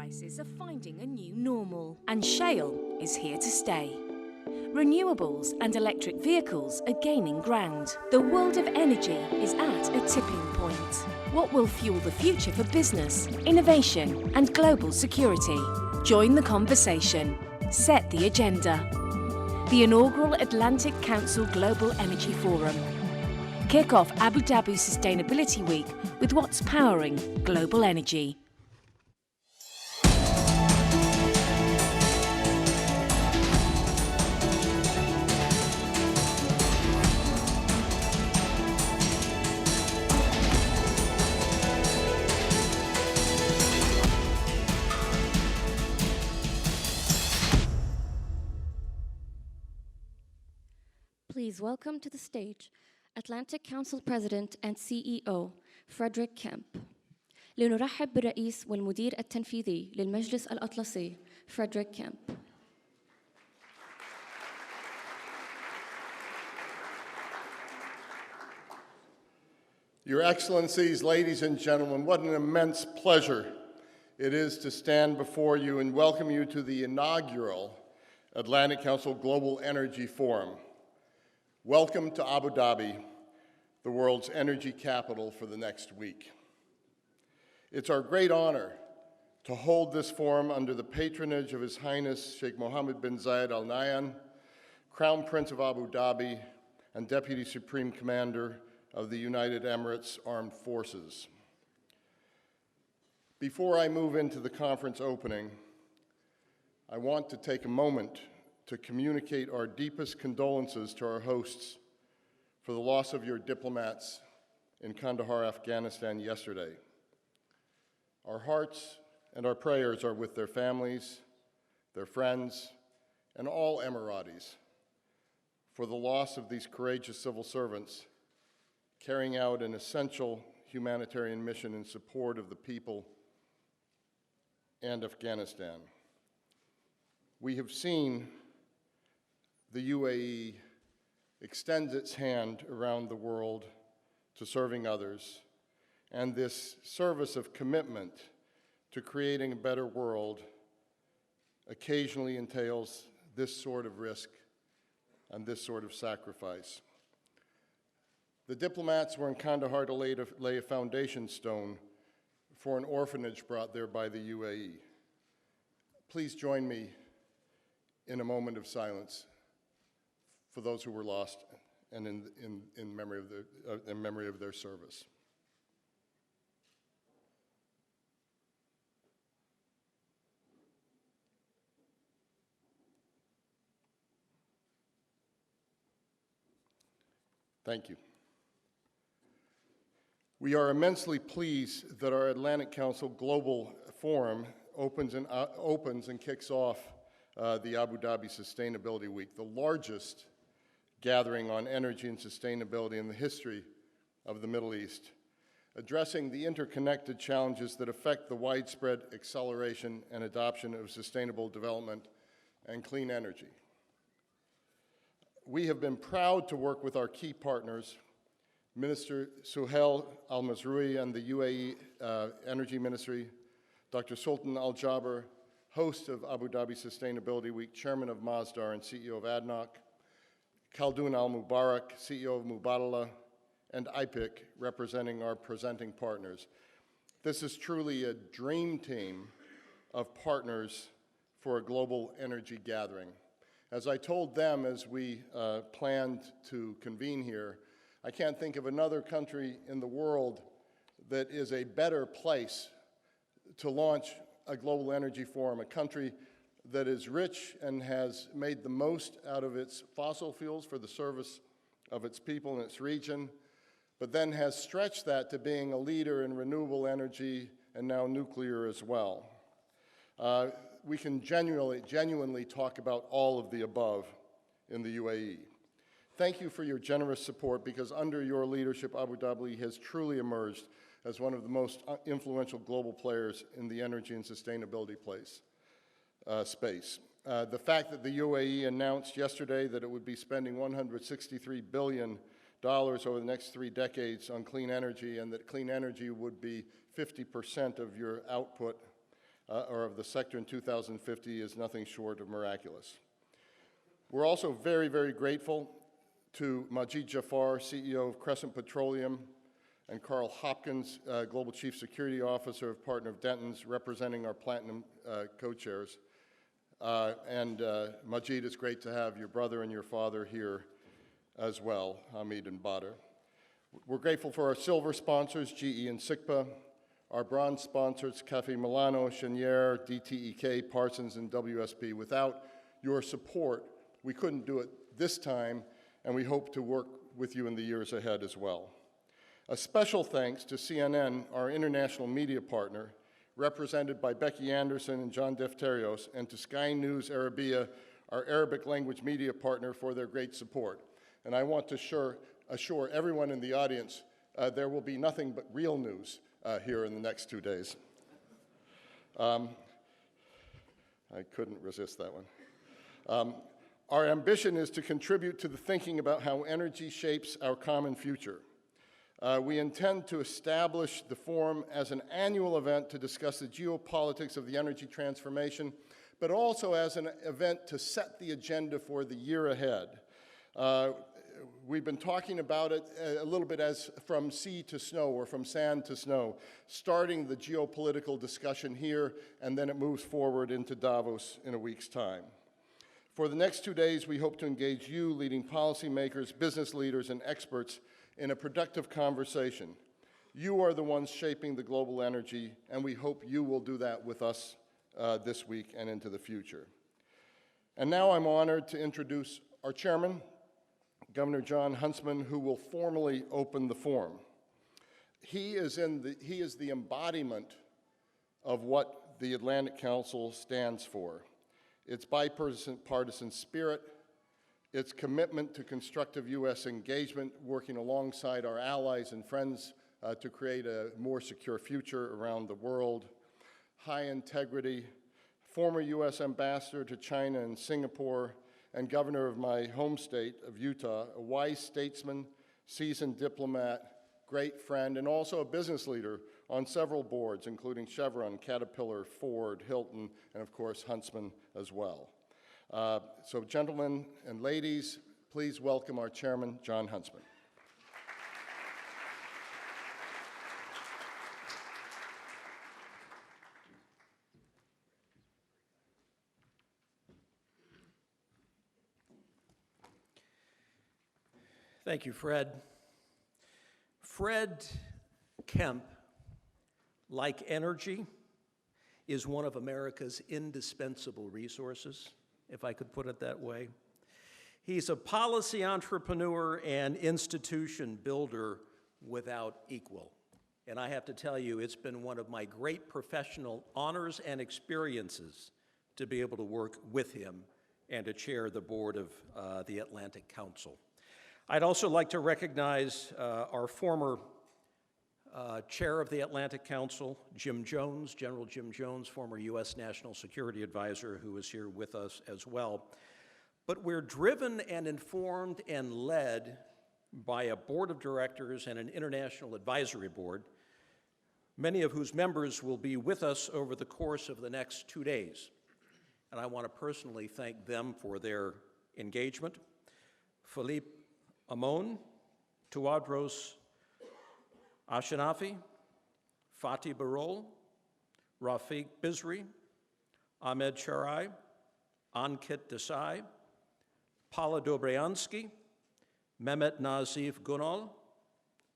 prices are finding a new normal, and shale is here to stay. Renewables and electric vehicles are gaining ground. The world of energy is at a tipping point. What will fuel the future for business, innovation, and global security? Join the conversation. Set the agenda. The inaugural Atlantic Council Global Energy Forum. Kick off Abu Dhabi Sustainability Week with what's powering global energy. Please welcome to the stage Atlantic Council President and CEO Frederick Kemp. لنرحب بالرئيس والمدير التنفيذي للمجلس الأطلسي Frederick Kemp. Your Excellencies, ladies and gentlemen, what an immense pleasure it is to stand before you and welcome you to the inaugural Atlantic Council Global Energy Forum. Welcome to Abu Dhabi, the world's energy capital for the next week. It's our great honor to hold this forum under the patronage of His Highness Sheikh Mohammed bin Zayed Al Nahyan, Crown Prince of Abu Dhabi and Deputy Supreme Commander of the United Emirates Armed Forces. Before I move into the conference opening, I want to take a moment to communicate our deepest condolences to our hosts for the loss of your diplomats in Kandahar, Afghanistan yesterday. Our hearts and our prayers are with their families, their friends, and all Emiratis for the loss of these courageous civil servants carrying out an essential humanitarian mission in support of the people and Afghanistan. We have seen the UAE extends its hand around the world to serving others, and this service of commitment to creating a better world occasionally entails this sort of risk and this sort of sacrifice. The diplomats were in Kandahar to lay a foundation stone for an orphanage brought there by the UAE. Please join me in a moment of silence for those who were lost and in memory of their service. Thank you. We are immensely pleased that our Atlantic Council Global Forum opens and kicks off the Abu Dhabi Sustainability Week, the largest gathering on energy and sustainability in the history of the Middle East, addressing the interconnected challenges that affect the widespread acceleration and adoption of sustainable development and clean energy. We have been proud to work with our key partners, Minister Suhail Al-Mazroui and the UAE Energy Ministry, Dr. Sultan Al-Jaber, host of Abu Dhabi Sustainability Week, chairman of Masdar and CEO of ADNOC, Khaldoon Al-Mubarak, CEO of Mubadala, and IPIC, representing our presenting partners. This is truly a dream team of partners for a global energy gathering. As I told them as we planned to convene here, I can't think of another country in the world that is a better place to launch a global energy forum, a country that is rich and has made the most out of its fossil fuels for the service of its people and its region, but then has stretched that to being a leader in renewable energy and now nuclear as well. We can genuinely talk about all of the above in the UAE. Thank you for your generous support, because under your leadership, Abu Dhabi has truly emerged as one of the most influential global players in the energy and sustainability space. The fact that the UAE announced yesterday that it would be spending $163 billion over the next 3 decades on clean energy, and that clean energy would be 50% of your output or of the sector in 2050 is nothing short of miraculous. We're also very, very grateful to Majid Jafar, CEO of Crescent Petroleum, and Carl Hopkins, Global Chief Security Officer of Partner of Denton's, representing our Platinum co-chairs. Majid, it's great to have your brother and your father here as well, Hamid and Badr. We're grateful for our silver sponsors, GE and SICPA, our bronze sponsors, Cafe Milano, Cheniere, DTEK, Parsons, and WSP. Without your support, we couldn't do it this time, and we hope to work with you in the years ahead as well. A special thanks to CNN, our international media partner, represented by Becky Anderson and John Defterios, and to Sky News Arabia, our Arabic language media partner, for their great support. And I want to assure everyone in the audience there will be nothing but real news here in the next 2 days. I couldn't resist that one. Our ambition is to contribute to the thinking about how energy shapes our common future. We intend to establish the forum as an annual event to discuss the geopolitics of the energy transformation, but also as an event to set the agenda for the year ahead. We've been talking about it a little bit as from sea to snow or from sand to snow, starting the geopolitical discussion here, and then it moves forward into Davos in a week's time. For the next 2 days, we hope to engage you, leading policymakers, business leaders, and experts in a productive conversation. You are the ones shaping the global energy, and we hope you will do that with us this week and into the future. And now I'm honored to introduce our chairman, Governor Jon Huntsman, who will formally open the forum. He is the embodiment of what the Atlantic Council stands for. Its bipartisan spirit, its commitment to constructive U.S. engagement, working alongside our allies and friends to create a more secure future around the world, high integrity, former U.S. ambassador to China and Singapore, and governor of my home state of Utah, a wise statesman, seasoned diplomat, great friend, and also a business leader on several boards, including Chevron, Caterpillar, Ford, Hilton, and of course, Huntsman as well. So gentlemen and ladies, please welcome our chairman, Jon Huntsman. Thank you, Fred. Fred Kemp, like energy, is one of America's indispensable resources, if I could put it that way. He's a policy entrepreneur and institution builder without equal. And I have to tell you, it's been one of my great professional honors and experiences to be able to work with him and to chair the board of the Atlantic Council. I'd also like to recognize our former chair of the Atlantic Council, Jim Jones, General Jim Jones, former U.S. National Security Advisor, who is here with us as well. But we're driven and informed and led by a board of directors and an international advisory board, many of whose members will be with us over the course of the next 2 days. And I want to personally thank them for their engagement. Philippe Amon, Tuadros Ashinafi, Fatih Birol, Rafiq Bizri, Ahmed Sharai, Ankit Desai, Paula Dobriansky, Mehmet Nazif Gunal,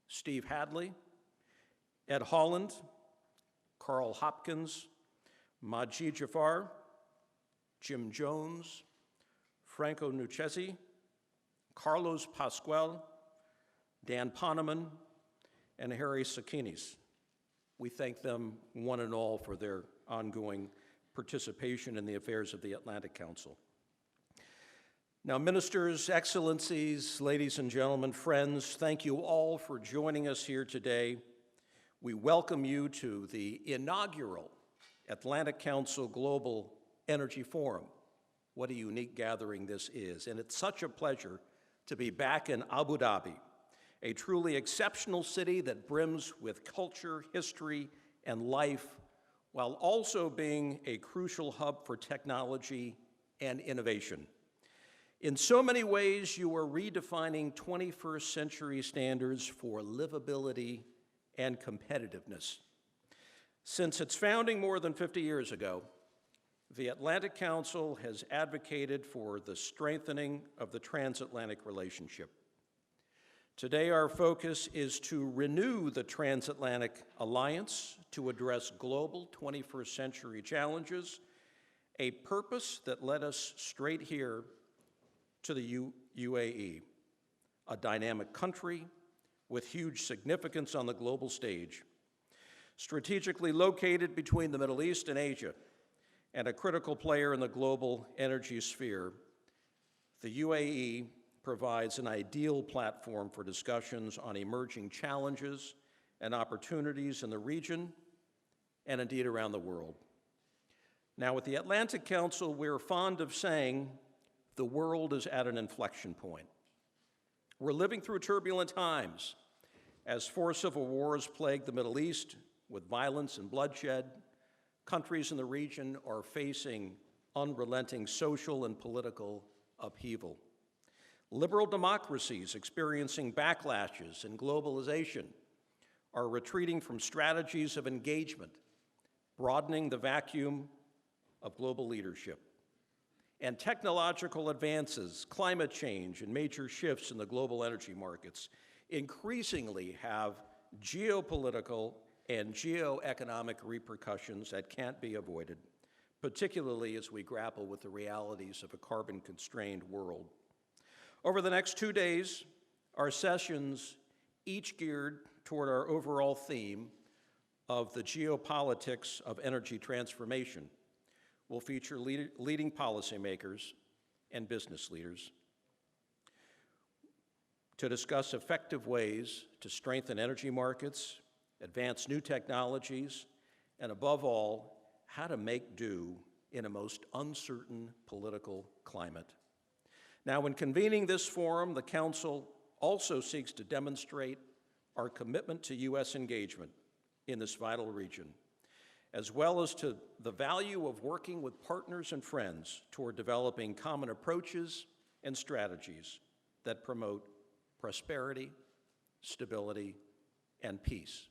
Steve Hadley, Ed Holland, Carl Hopkins, Majid Jafar, Jim Jones, Franco Nucesi, Carlos Pascual, Dan Poneman, and Harry Sakinis. We thank them one and all for their ongoing participation in the affairs of the Atlantic Council. Now, ministers, excellencies, ladies and gentlemen, friends, thank you all for joining us here today. We welcome you to the inaugural Atlantic Council Global Energy Forum. What a unique gathering this is, and it's such a pleasure to be back in Abu Dhabi, a truly exceptional city that brims with culture, history, and life, while also being a crucial hub for technology and innovation. In so many ways, you are redefining 21st century standards for livability and competitiveness. Since its founding more than 50 years ago, the Atlantic Council has advocated for the strengthening of the transatlantic relationship. Today, our focus is to renew the transatlantic alliance to address global 21st century challenges, a purpose that led us straight here to the UAE, a dynamic country with huge significance on the global stage. Strategically located between the Middle East and Asia, and a critical player in the global energy sphere, the UAE provides an ideal platform for discussions on emerging challenges and opportunities in the region and indeed around the world. Now, at the Atlantic Council, we're fond of saying the world is at an inflection point. We're living through turbulent times as 4 civil wars plague the Middle East with violence and bloodshed. Countries in the region are facing unrelenting social and political upheaval. Liberal democracies experiencing backlashes and globalization are retreating from strategies of engagement, broadening the vacuum of global leadership. And technological advances, climate change, and major shifts in the global energy markets increasingly have geopolitical and geoeconomic repercussions that can't be avoided, particularly as we grapple with the realities of a carbon-constrained world. Over the next 2 days, our sessions, each geared toward our overall theme of the geopolitics of energy transformation, will feature leading policymakers and business leaders to discuss effective ways to strengthen energy markets, advance new technologies, and above all, how to make do in a most uncertain political climate. Now, in convening this forum, the Council also seeks to demonstrate our commitment to U.S. engagement in this vital region, as well as to the value of working with partners and friends toward developing common approaches and strategies that promote prosperity, stability, and peace.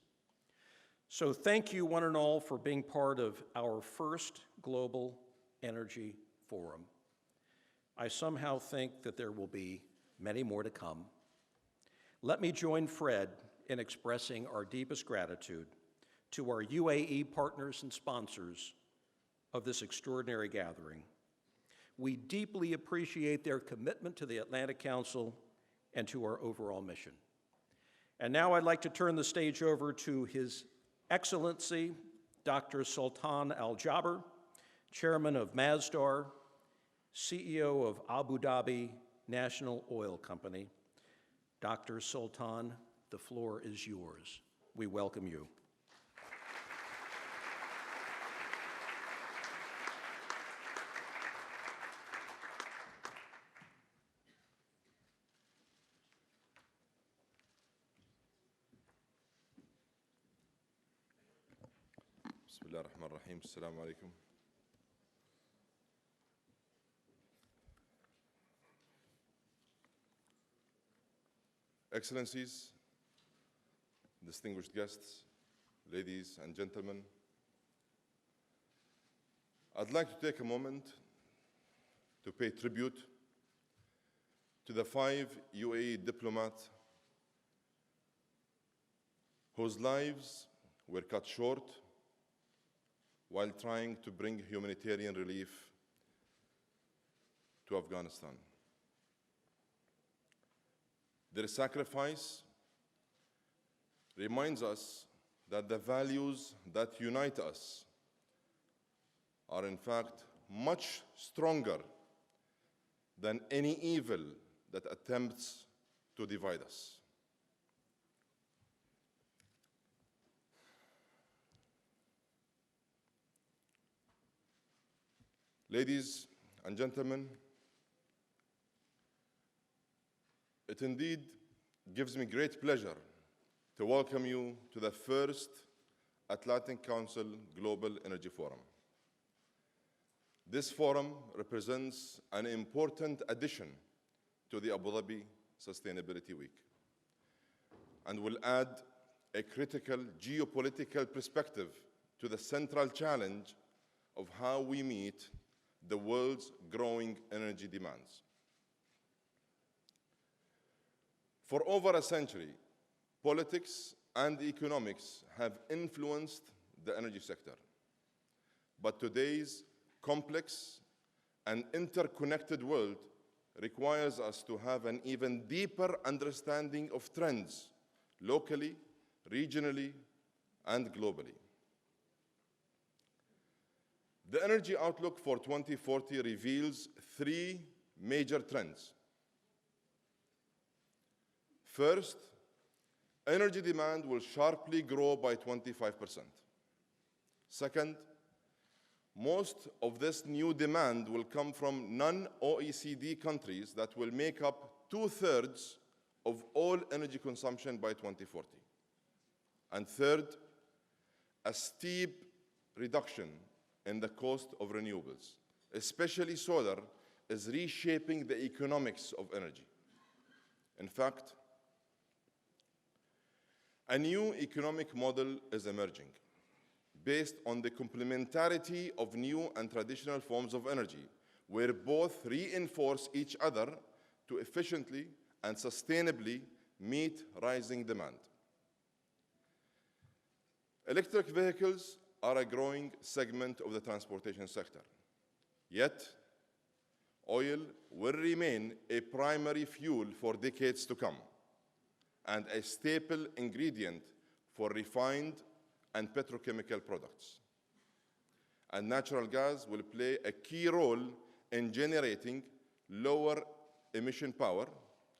So thank you, one and all, for being part of our first Global Energy Forum. I somehow think that there will be many more to come. Let me join Fred in expressing our deepest gratitude to our UAE partners and sponsors of this extraordinary gathering. We deeply appreciate their commitment to the Atlantic Council and to our overall mission. And now I'd like to turn the stage over to His Excellency, Dr. Sultan Al Jaber, Chairman of Masdar, CEO of Abu Dhabi National Oil Company. Dr. Sultan, the floor is yours. We welcome you. بسم الله الرحمن الرحيم السلام عليكم. Excellencies, distinguished guests, ladies and gentlemen, I'd like to take a moment to pay tribute to the 5 UAE diplomats whose lives were cut short while trying to bring humanitarian relief to Afghanistan. Their sacrifice reminds us that the values that unite us are in fact much stronger than any evil that attempts to divide us. Ladies and gentlemen, it indeed gives me great pleasure to welcome you to the first Atlantic Council Global Energy Forum. This forum represents an important addition to the Abu Dhabi Sustainability Week and will add a critical geopolitical perspective to the central challenge of how we meet the world's growing energy demands. For over a century, politics and economics have influenced the energy sector. But today's complex and interconnected world requires us to have an even deeper understanding of trends locally, regionally, and globally. The energy outlook for 2040 reveals three major trends. First, energy demand will sharply grow by 25%. Second, most of this new demand will come from non-OECD countries that will make up 2/3 of all energy consumption by 2040. And third, a steep reduction in the cost of renewables, especially solar, is reshaping the economics of energy. In fact, a new economic model is emerging based on the complementarity of new and traditional forms of energy, where both reinforce each other to efficiently and sustainably meet rising demand. Electric vehicles are a growing segment of the transportation sector. Yet, oil will remain a primary fuel for decades to come and a staple ingredient for refined and petrochemical products. And natural gas will play a key role in generating lower emission power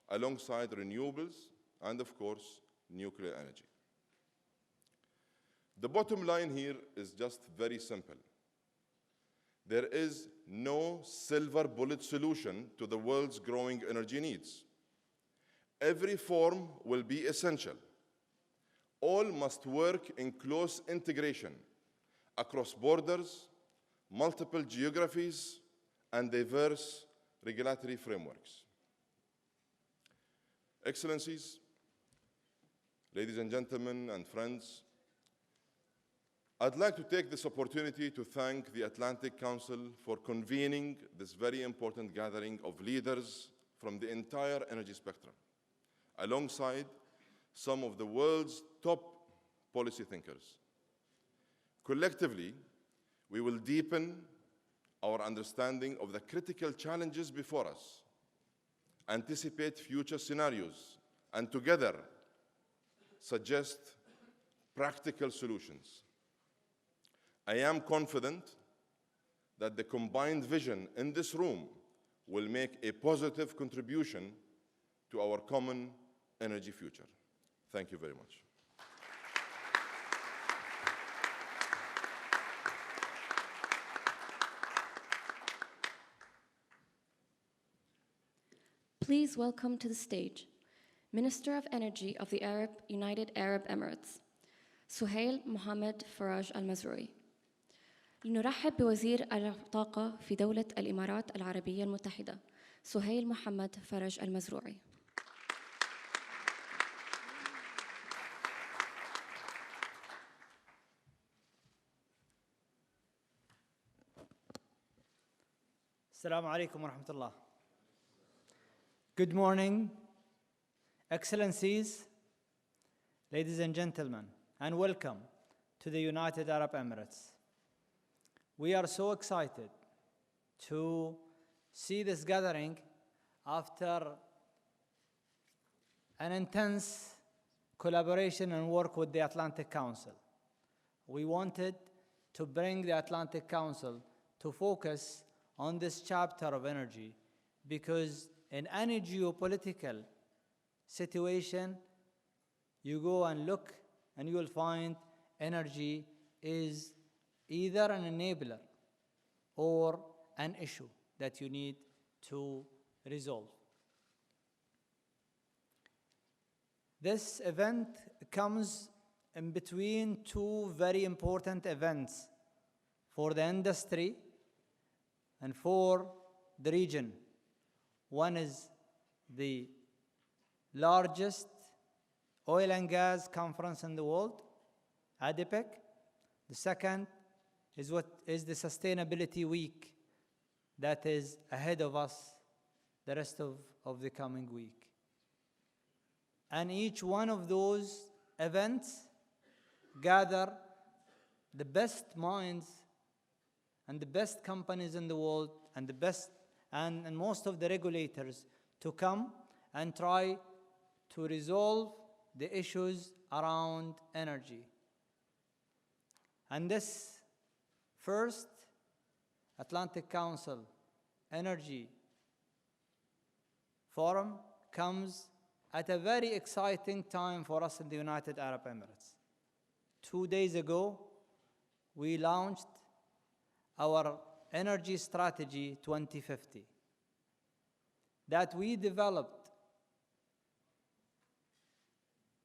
alongside renewables and, of course, nuclear energy. The bottom line here is just very simple. There is no silver bullet solution to the world's growing energy needs. Every form will be essential. All must work in close integration across borders, multiple geographies, and diverse regulatory frameworks. Excellencies, ladies and gentlemen, and friends, I'd like to take this opportunity to thank the Atlantic Council for convening this very important gathering of leaders from the entire energy spectrum, alongside some of the world's top policy thinkers. Collectively, we will deepen our understanding of the critical challenges before us, anticipate future scenarios, and together suggest practical solutions. I am confident that the combined vision in this room will make a positive contribution to our common energy future. Thank you very much. Please welcome to the stage Minister of Energy of the United Arab Emirates, سهيل محمد فراج المزروعي. لنرحب بوزير الطاقة في دولة الإمارات العربية المتحدة، سهيل محمد فرج المزروعي. Assalamu alaikum wa rahmatullah. Good morning, Excellencies, ladies and gentlemen, and welcome to the United Arab Emirates. We are so excited to see this gathering after an intense collaboration and work with the Atlantic Council. We wanted to bring the Atlantic Council to focus on this chapter of energy because in any geopolitical situation, you go and look and you will find energy is either an enabler or an issue that you need to resolve. This event comes in between two very important events for the industry and for the region. One is the largest oil and gas conference in the world, ADIPEC. The second is what is the Sustainability Week that is ahead of us the rest of the coming week. And each one of those events gather the best minds and the best companies in the world and the best and most of the regulators to come and try to resolve the issues around energy. And this first Atlantic Council Energy Forum comes at a very exciting time for us in the United Arab Emirates. 2 days ago, we launched our Energy Strategy 2050 that we developed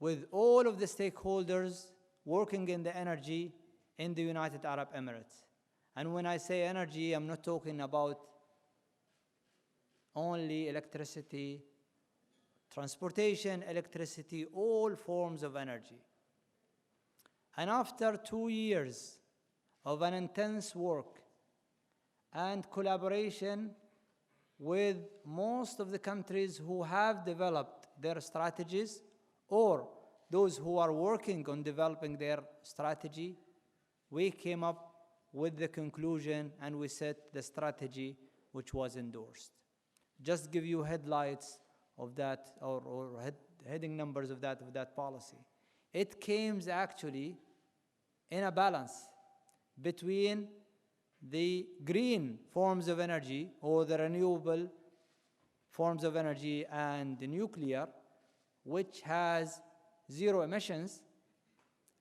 with all of the stakeholders working in the energy in the United Arab Emirates. And when I say energy, I'm not talking about only electricity, transportation, electricity, all forms of energy. And after 2 years of an intense work and collaboration with most of the countries who have developed their strategies or those who are working on developing their strategy, we came up with the conclusion and we set the strategy which was endorsed. Just give you headlights of that or heading numbers of that policy. It came actually in a balance between the green forms of energy or the renewable forms of energy and the nuclear, which has zero emissions,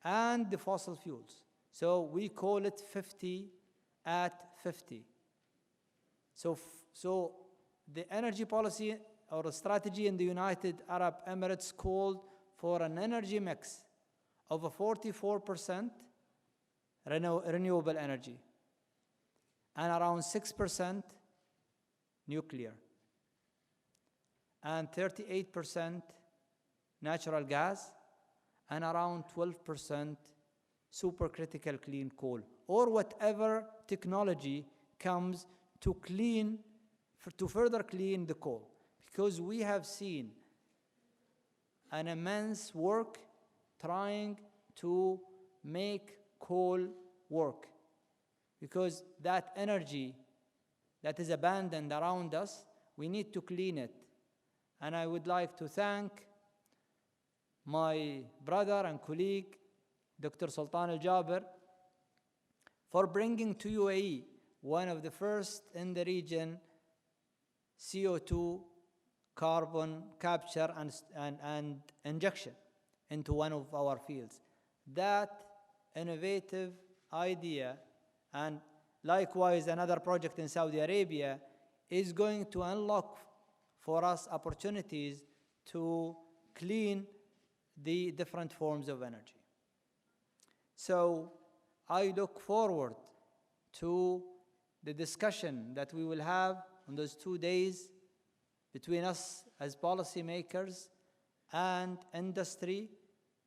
and the fossil fuels. So we call it 50 at 50. So the energy policy or a strategy in the United Arab Emirates called for an energy mix of a 44% renewable energy and around 6% nuclear and 38% natural gas and around 12% supercritical clean coal, or whatever technology comes to further clean the coal. Because we have seen an immense work trying to make coal work, because that energy that is abandoned around us, we need to clean it. And I would like to thank my brother and colleague, Dr. Sultan Al-Jaber, for bringing to UAE one of the first in the region CO2 carbon capture and injection into one of our fields. That innovative idea, and likewise another project in Saudi Arabia, is going to unlock for us opportunities to clean the different forms of energy. So I look forward to the discussion that we will have on those 2 days between us as policymakers and industry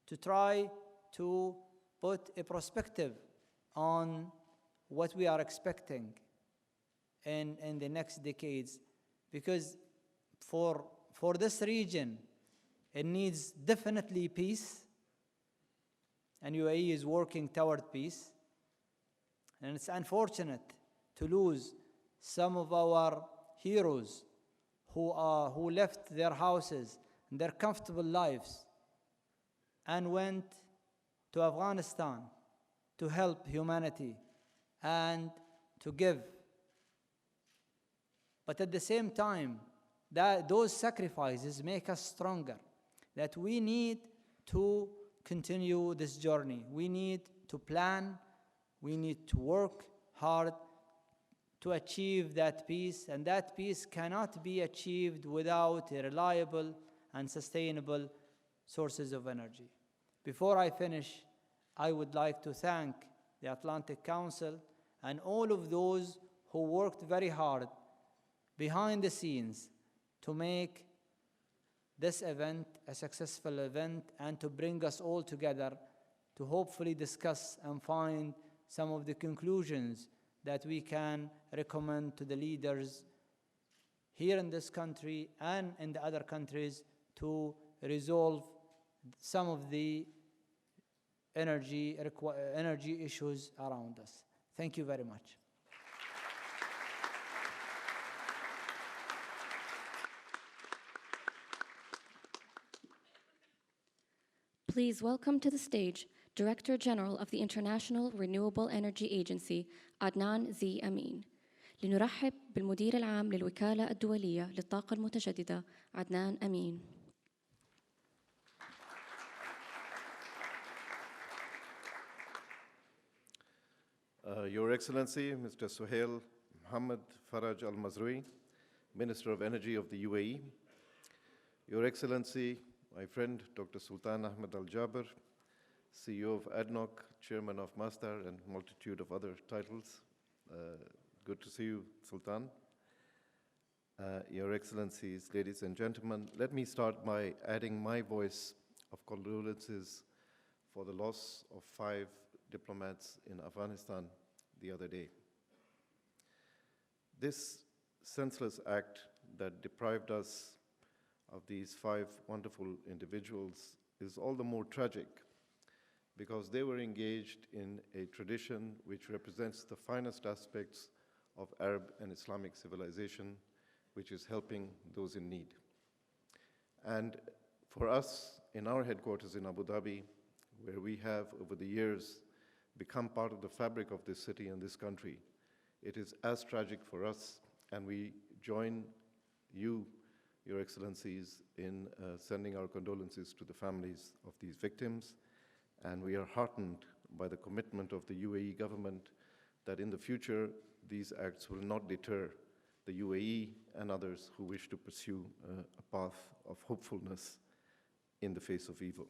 to try to put a perspective on what we are expecting in the next decades. Because for this region, it needs definitely peace, and UAE is working toward peace. And it's unfortunate to lose some of our heroes who left their houses and their comfortable lives and went to Afghanistan to help humanity and to give. But at the same time, those sacrifices make us stronger, that we need to continue this journey. We need to plan, we need to work hard to achieve that peace, and that peace cannot be achieved without a reliable and sustainable sources of energy. Before I finish, I would like to thank the Atlantic Council and all of those who worked very hard behind the scenes to make this event a successful event and to bring us all together to hopefully discuss and find some of the conclusions that we can recommend to the leaders here in this country and in the other countries to resolve some of the energy issues around us. Thank you very much. Please welcome to the stage Director General of the International Renewable Energy Agency, عدنان زي أمين. لنرحب بالمدير العام للوكالة الدولية للطاقة المتجددة، عدنان أمين. Your Excellency, Mr. Suhail Mohammed Faraj Al Mazrui, Minister of Energy of the UAE, Your Excellency, my friend Dr. Sultan Ahmed Al Jaber, CEO of ADNOC, Chairman of Masdar, and multitude of other titles. Good to see you, Sultan. Your Excellencies, ladies and gentlemen, let me start by adding my voice of condolences for the loss of 5 diplomats in Afghanistan the other day. This senseless act that deprived us of these 5 wonderful individuals is all the more tragic because they were engaged in a tradition which represents the finest aspects of Arab and Islamic civilization, which is helping those in need. And for us, in our headquarters in Abu Dhabi, where we have over the years become part of the fabric of this city and this country, it is as tragic for us, and we join you, Your Excellencies, in sending our condolences to the families of these victims, and we are heartened by the commitment of the UAE government that in the future these acts will not deter the UAE and others who wish to pursue a path of hopefulness in the face of evil.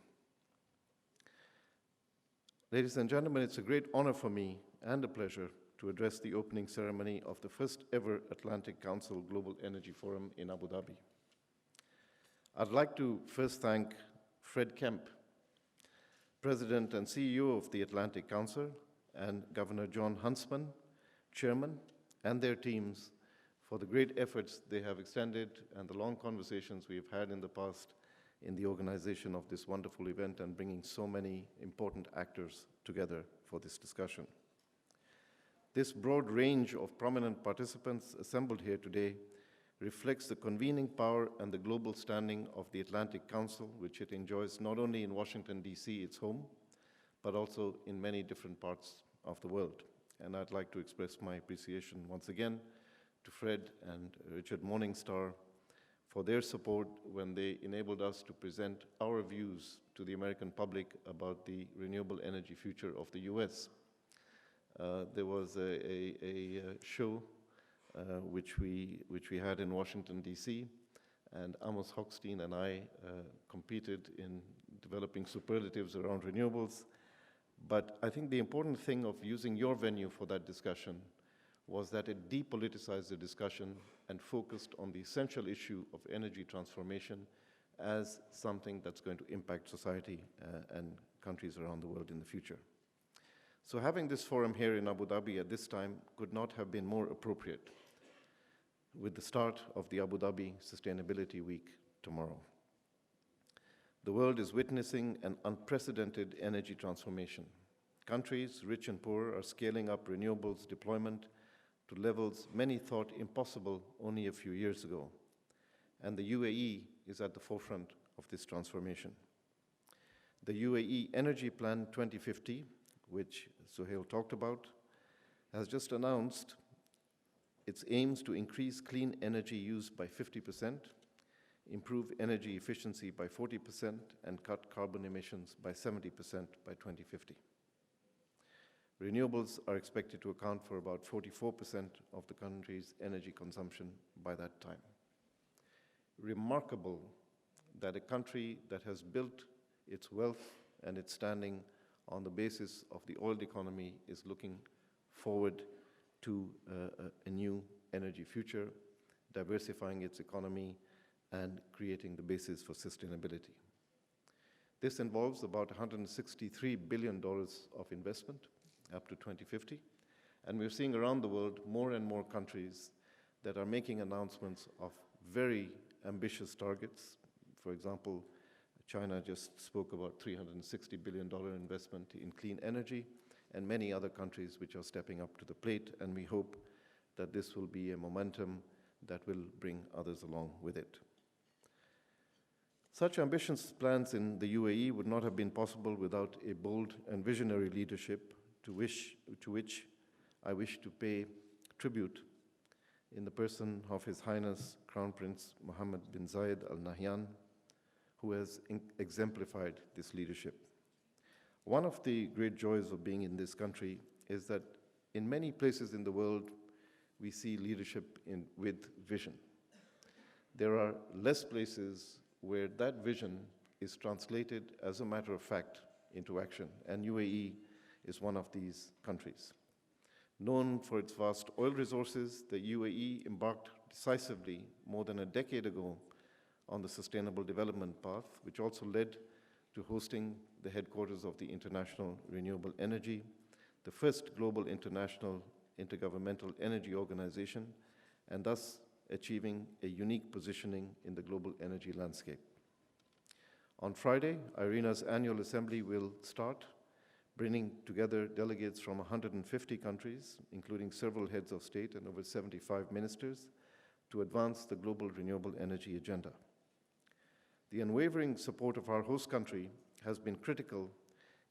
Ladies and gentlemen, it's a great honor for me and a pleasure to address the opening ceremony of the first ever Atlantic Council Global Energy Forum in Abu Dhabi. I'd like to first thank Fred Kemp, President and CEO of the Atlantic Council, and Governor John Huntsman, Chairman, and their teams for the great efforts they have extended and the long conversations we have had in the past in the organization of this wonderful event and bringing so many important actors together for this discussion. This broad range of prominent participants assembled here today reflects the convening power and the global standing of the Atlantic Council, which it enjoys not only in Washington, D.C., its home, but also in many different parts of the world. And I'd like to express my appreciation once again to Fred and Richard Morningstar for their support when they enabled us to present our views to the American public about the renewable energy future of the US. There was a show which we had in Washington, D.C., and Amos Hochstein and I competed in developing superlatives around renewables. But I think the important thing of using your venue for that discussion was that it depoliticized the discussion and focused on the essential issue of energy transformation as something that's going to impact society and countries around the world in the future. So having this forum here in Abu Dhabi at this time could not have been more appropriate with the start of the Abu Dhabi Sustainability Week tomorrow. The world is witnessing an unprecedented energy transformation. Countries, rich and poor, are scaling up renewables deployment to levels many thought impossible only a few years ago. And the UAE is at the forefront of this transformation. The UAE Energy Plan 2050, which Suhail talked about, has just announced its aims to increase clean energy use by 50%, improve energy efficiency by 40%, and cut carbon emissions by 70% by 2050. Renewables are expected to account for about 44% of the country's energy consumption by that time. Remarkable that a country that has built its wealth and its standing on the basis of the oil economy is looking forward to a new energy future, diversifying its economy and creating the basis for sustainability. This involves about $163 billion of investment up to 2050, and we're seeing around the world more and more countries that are making announcements of very ambitious targets. For example, China just spoke about $360 billion investment in clean energy, and many other countries which are stepping up to the plate, and we hope that this will be a momentum that will bring others along with it. Such ambitious plans in the UAE would not have been possible without a bold and visionary leadership to which I wish to pay tribute in the person of His Highness Crown Prince Mohammed bin Zayed Al Nahyan, who has exemplified this leadership. One of the great joys of being in this country is that in many places in the world, we see leadership with vision. There are less places where that vision is translated as a matter of fact into action, and UAE is one of these countries. Known for its vast oil resources, the UAE embarked decisively more than a decade ago on the sustainable development path, which also led to hosting the headquarters of the International Renewable Energy, the first global international intergovernmental energy organization, and thus achieving a unique positioning in the global energy landscape. On Friday, IRENA's annual assembly will start, bringing together delegates from 150 countries, including several heads of state and over 75 ministers, to advance the global renewable energy agenda. The unwavering support of our host country has been critical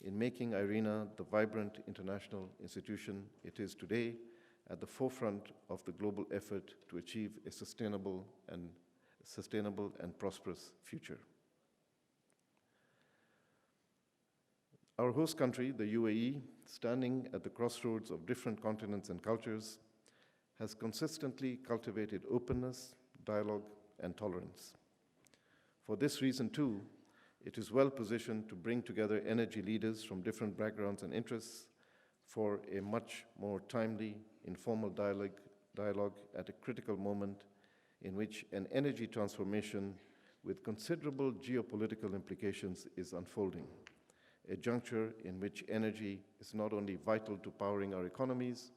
in making IRENA the vibrant international institution it is today, at the forefront of the global effort to achieve a sustainable and prosperous future. Our host country, the UAE, standing at the crossroads of different continents and cultures, has consistently cultivated openness, dialogue, and tolerance. For this reason, too, it is well positioned to bring together energy leaders from different backgrounds and interests for a much more timely, informal dialogue at a critical moment in which an energy transformation with considerable geopolitical implications is unfolding, a juncture in which energy is not only vital to powering our economies,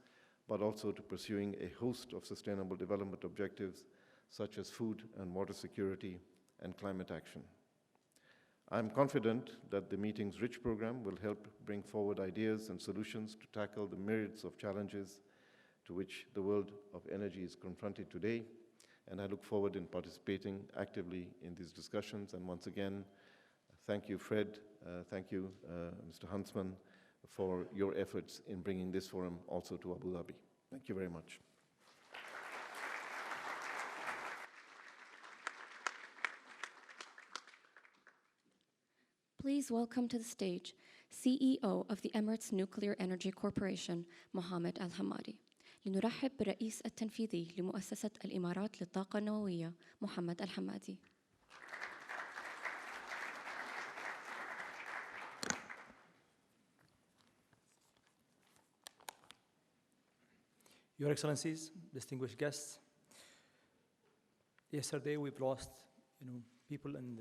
but also to pursuing a host of sustainable development objectives such as food and water security and climate action. I'm confident that the meeting's rich program will help bring forward ideas and solutions to tackle the myriads of challenges to which the world of energy is confronted today, and I look forward in participating actively in these discussions. And once again, thank you, Fred, thank you, Mr. Huntsman, for your efforts in bringing this forum also to Abu Dhabi. Thank you very much. Please welcome to the stage CEO of the Emirates Nuclear Energy Corporation, Mohammed Al-Hamadi. لنرحب بالرئيس التنفيذي لمؤسسة الإمارات للطاقة النووية، محمد الحمادي. Your Excellencies, distinguished guests, yesterday we've lost, people in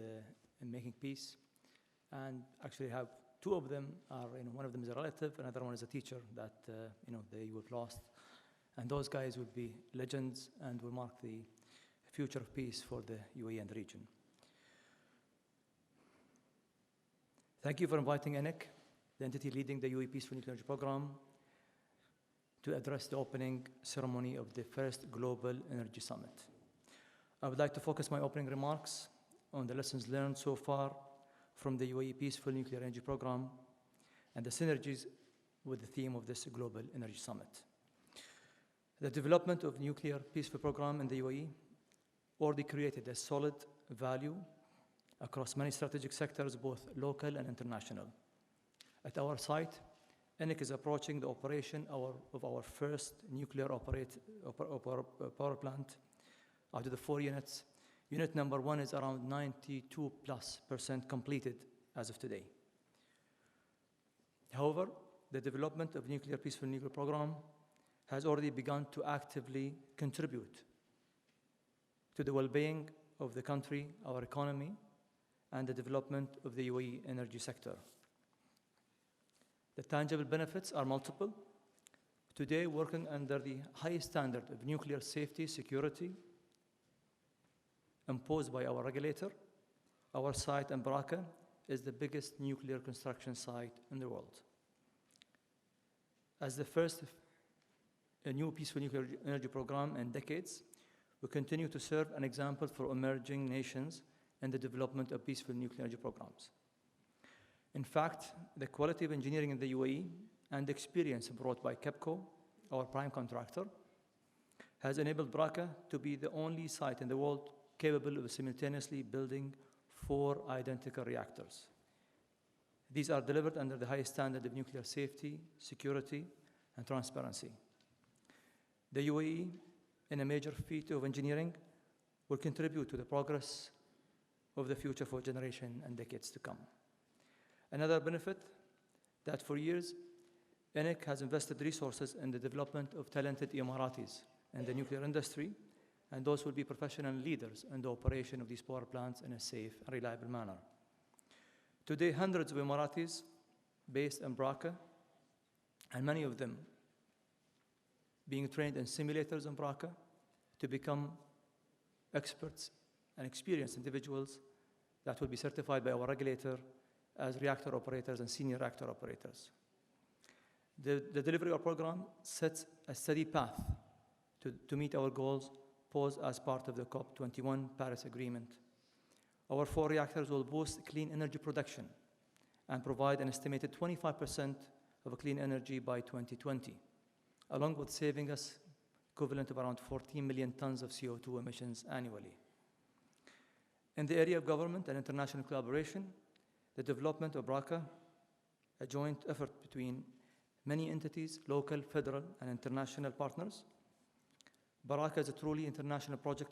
making peace, and actually have two of them are, one of them is a relative, another one is a teacher that, they we've lost, and those guys would be legends and will mark the future of peace for the UAE and the region. Thank you for inviting ENEC, the entity leading the UAE Peaceful Nuclear Energy Program, to address the opening ceremony of the first Global Energy Summit. I would like to focus my opening remarks on the lessons learned so far from the UAE Peaceful Nuclear Energy Program and the synergies with the theme of this Global Energy Summit. The development of nuclear peaceful program in the UAE already created a solid value across many strategic sectors, both local and international. At our site, ENEC is approaching the operation of our first nuclear power plant out of the 4 units. Unit number 1 is around 92+% completed as of today. However, the development of nuclear peaceful nuclear program has already begun to actively contribute to the well-being of the country, our economy, and the development of the UAE energy sector. The tangible benefits are multiple. Today, working under the highest standard of nuclear safety, security, imposed by our regulator, our site in Baraka is the biggest nuclear construction site in the world. As the first a new peaceful nuclear energy program in decades, we continue to serve an example for emerging nations in the development of peaceful nuclear energy programs. In fact, the quality of engineering in the UAE and the experience brought by KEPCO, our prime contractor, has enabled Baraka to be the only site in the world capable of simultaneously building 4 identical reactors. These are delivered under the highest standard of nuclear safety, security, and transparency. The UAE, in a major feat of engineering, will contribute to the progress of the future for generations and decades to come. Another benefit that for years, ENIC has invested resources in the development of talented Emiratis in the nuclear industry, and those will be professional leaders in the operation of these power plants in a safe and reliable manner. Today, hundreds of Emiratis based in Baraka, and many of them being trained in simulators in Baraka to become experts and experienced individuals that will be certified by our regulator as reactor operators and senior reactor operators. The delivery of our program sets a steady path to meet our goals posed as part of the COP21 Paris Agreement. Our 4 reactors will boost clean energy production and provide an estimated 25% of clean energy by 2020, along with saving us equivalent of around 14 million tons of CO2 emissions annually. In the area of government and international collaboration, the development of Baraka, a joint effort between many entities, local, federal, and international partners. Baraka is a truly international project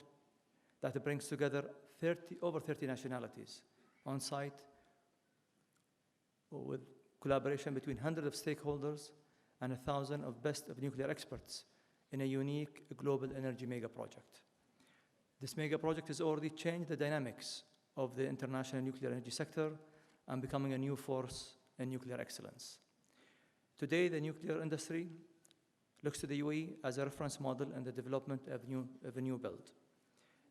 that brings together over 30 nationalities on site with collaboration between hundreds of stakeholders and 1,000 of best of nuclear experts in a unique global energy mega project. This mega project has already changed the dynamics of the international nuclear energy sector and becoming a new force in nuclear excellence. Today, the nuclear industry looks to the UAE as a reference model in the development of a new build.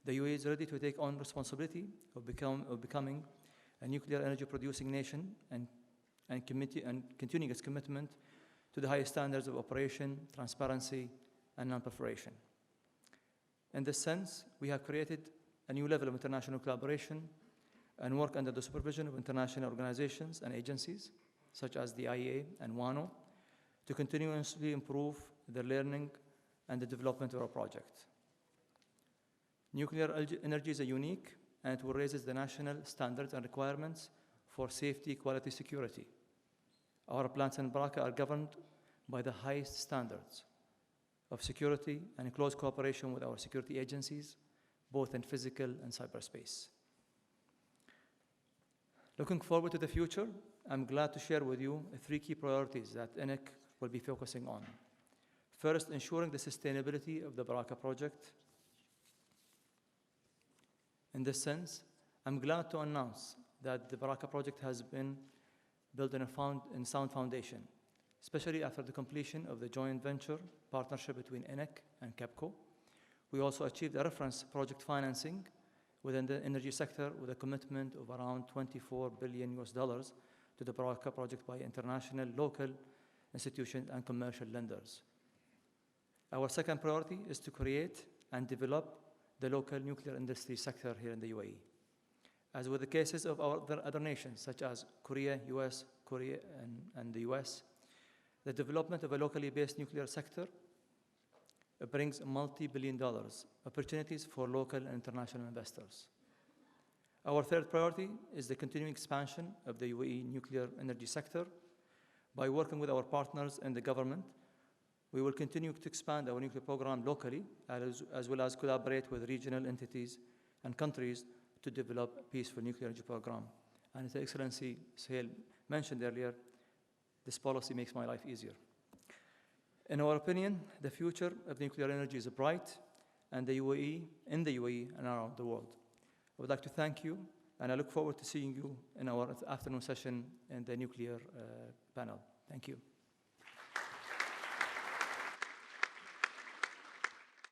The UAE is ready to take on responsibility of becoming a nuclear energy producing nation and continuing its commitment to the highest standards of operation, transparency, and non-proliferation. In this sense, we have created a new level of international collaboration and work under the supervision of international organizations and agencies, such as the IEA and WANO, to continuously improve the learning and the development of our project. Nuclear energy is unique, and it will raise the national standards and requirements for safety, quality, security. Our plants in Baraka are governed by the highest standards of security and in close cooperation with our security agencies, both in physical and cyberspace. Looking forward to the future, I'm glad to share with you 3 key priorities that ENIC will be focusing on. First, ensuring the sustainability of the Baraka project. In this sense, I'm glad to announce that the Baraka project has been built in a sound foundation, especially after the completion of the joint venture partnership between ENIC and KEPCO. We also achieved a reference project financing within the energy sector with a commitment of around $24 billion to the Baraka project by international, local institutions and commercial lenders. Our second priority is to create and develop the local nuclear industry sector here in the UAE. As with the cases of our other nations, such as Korea, and the US, the development of a locally based nuclear sector brings multi-billion-dollar opportunities for local and international investors. Our third priority is the continuing expansion of the UAE nuclear energy sector. By working with our partners in the government, we will continue to expand our nuclear program locally, as well as collaborate with regional entities and countries to develop a peaceful nuclear energy program. And His Excellency Suhail mentioned earlier, This policy makes my life easier. In our opinion, the future of nuclear energy is bright, and in the UAE and around the world. I would like to thank you, and I look forward to seeing you in our afternoon session in the nuclear panel. Thank you.